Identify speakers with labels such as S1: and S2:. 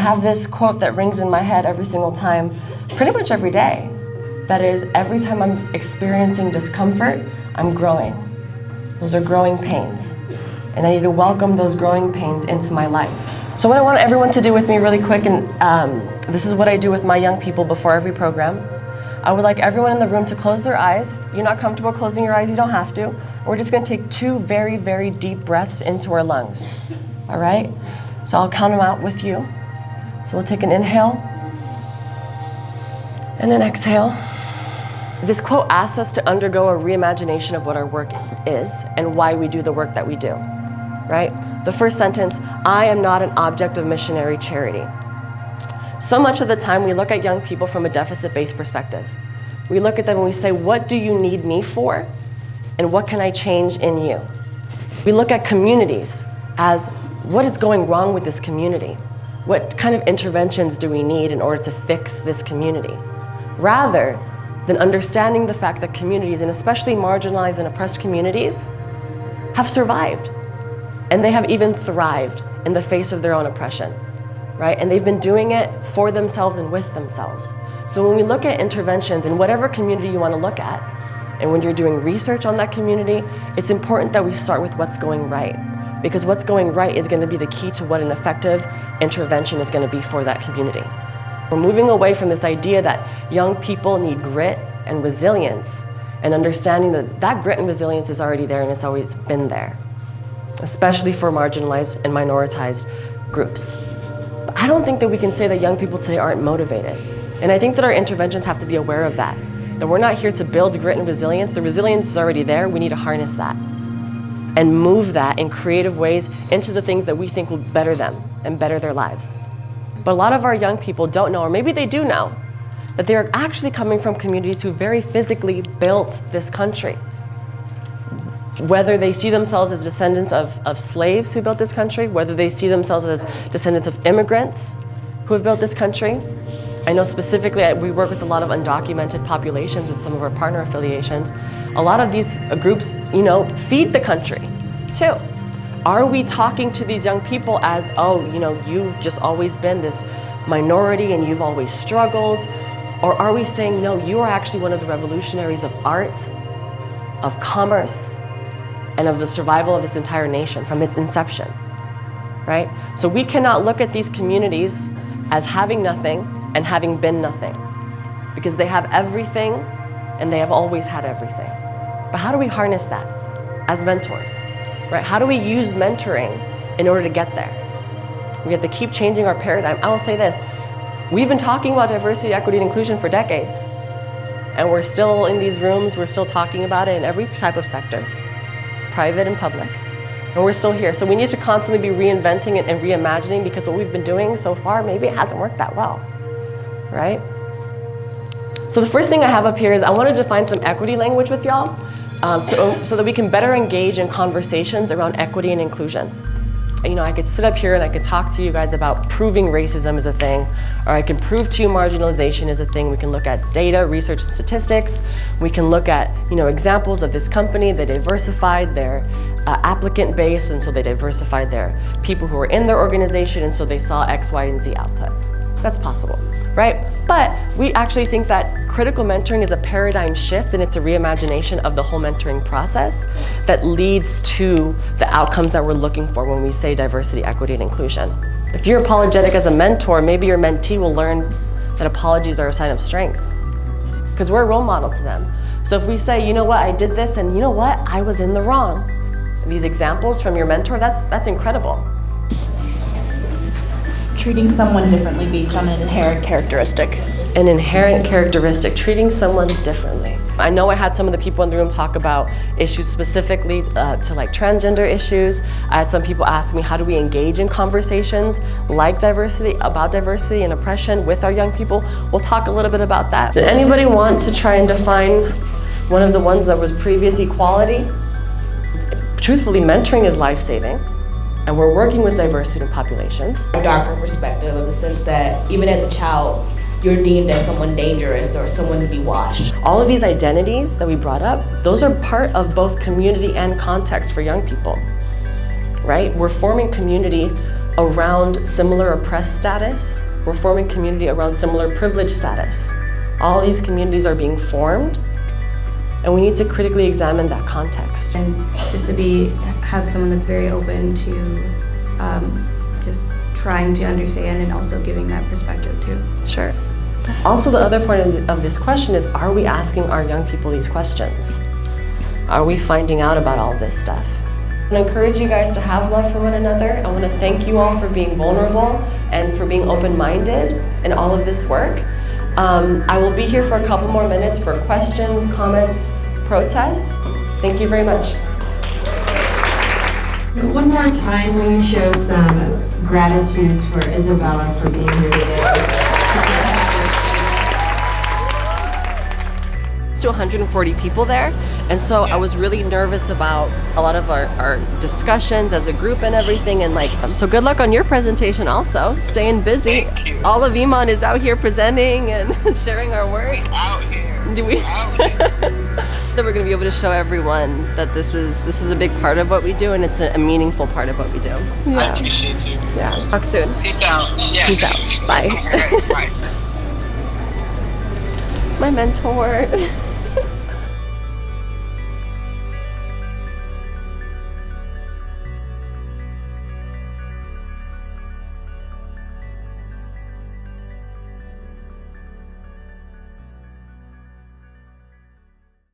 S1: have this quote that rings in my head every single time, pretty much every day. That is, every time I'm experiencing discomfort, I'm growing. Those are growing pains. And I need to welcome those growing pains into my life. So what I want everyone to do with me really quick, and this is what I do with my young people before every program, I would like everyone in the room to close their eyes. If you're not comfortable closing your eyes, you don't have to. We're just gonna take 2 very, very deep breaths into our lungs, all right? So I'll count them out with you. So we'll take an inhale and an exhale. This quote asks us to undergo a reimagination of what our work is and why we do the work that we do, right? The first sentence, I am not an object of missionary charity. So much of the time we look at young people from a deficit-based perspective. We look at them and we say, what do you need me for? And what can I change in you? We look at communities as, what is going wrong with this community? What kind of interventions do we need in order to fix this community? Rather than understanding the fact that communities, and especially marginalized and oppressed communities, have survived. And they have even thrived in the face of their own oppression, right? And they've been doing it for themselves and with themselves. So when we look at interventions in whatever community you want to look at, and when you're doing research on that community, it's important that we start with what's going right. Because what's going right is going to be the key to what an effective intervention is going to be for that community. We're moving away from this idea that young people need grit and resilience, and understanding that that grit and resilience is already there and it's always been there, especially for marginalized and minoritized groups. But I don't think that we can say that young people today aren't motivated. And I think that our interventions have to be aware of that we're not here to build grit and resilience. The resilience is already there. We need to harness that and move that in creative ways into the things that we think will better them and better their lives. But a lot of our young people don't know, or maybe they do know, that they're actually coming from communities who very physically built this country. Whether they see themselves as descendants of slaves who built this country, whether they see themselves as descendants of immigrants who have built this country. I know specifically we work with a lot of undocumented populations with some of our partner affiliations. A lot of these groups, feed the country too. Are we talking to these young people as, you've just always been this minority and you've always struggled? Or are we saying, no, you are actually one of the revolutionaries of art, of commerce, and of the survival of this entire nation from its inception, right? So we cannot look at these communities as having nothing and having been nothing, because they have everything and they have always had everything. But how do we harness that as mentors, right? How do we use mentoring in order to get there? We have to keep changing our paradigm. I will say this, we've been talking about diversity, equity, and inclusion for decades, and we're still in these rooms, we're still talking about it in every type of sector, private and public, and we're still here. So we need to constantly be reinventing it and reimagining, because what we've been doing so far, maybe it hasn't worked that well, right? So the first thing I have up here is I want to define some equity language with y'all, so that we can better engage in conversations around equity and inclusion. I could sit up here and I could talk to you guys about proving racism is a thing, or I can prove to you marginalization is a thing. We can look at data, research, and statistics. We can look at, examples of this company. They diversified their applicant base, and so they diversified their people who were in their organization, and so they saw X, Y, and Z output. That's possible, right? But we actually think that critical mentoring is a paradigm shift, and it's a reimagination of the whole mentoring process that leads to the outcomes that we're looking for when we say diversity, equity, and inclusion. If you're apologetic as a mentor, maybe your mentee will learn that apologies are a sign of strength, because we're a role model to them. So if we say, you know what, I did this, and you know what, I was in the wrong. These examples from your mentor, that's incredible.
S2: Treating someone differently based on an inherent characteristic.
S1: An inherent characteristic, treating someone differently. I know I had some of the people in the room talk about issues specifically to like transgender issues. I had some people ask me, how do we engage in conversations like diversity, about diversity and oppression with our young people? We'll talk a little bit about that. Did anybody want to try and define one of the ones that was previous equality? Truthfully, mentoring is life-saving. And we're working with diversity in populations.
S3: A darker perspective, in the sense that even as a child, you're deemed as someone dangerous or someone to be watched.
S1: All of these identities that we brought up, those are part of both community and context for young people, right? We're forming community around similar oppressed status. We're forming community around similar privileged status. All these communities are being formed, and we need to critically examine that context.
S4: And just to have someone that's very open to just trying to understand and also giving that perspective too.
S1: Sure. Also, the other point of this question is, are we asking our young people these questions? Are we finding out about all this stuff? I want to encourage you guys to have love for one another. I want to thank you all for being vulnerable and for being open-minded in all of this work. I will be here for a couple more minutes for questions, comments, protests. Thank you very much.
S5: One more time, will you show some gratitude for Isabella for being here today?
S1: To 140 people there, and so I was really nervous about a lot of our discussions as a group and everything, and so good luck on your presentation also. Staying busy. All of Iman is out here presenting and sharing our work.
S6: Out here.
S1: Do we? That we're going to be able to show everyone that this is a big part of what we do, and it's a meaningful part of what we do.
S6: I appreciate you.
S1: Yeah. Talk soon.
S6: Peace out. Yes.
S1: Peace out. Bye.
S6: All right, bye.
S1: My mentor.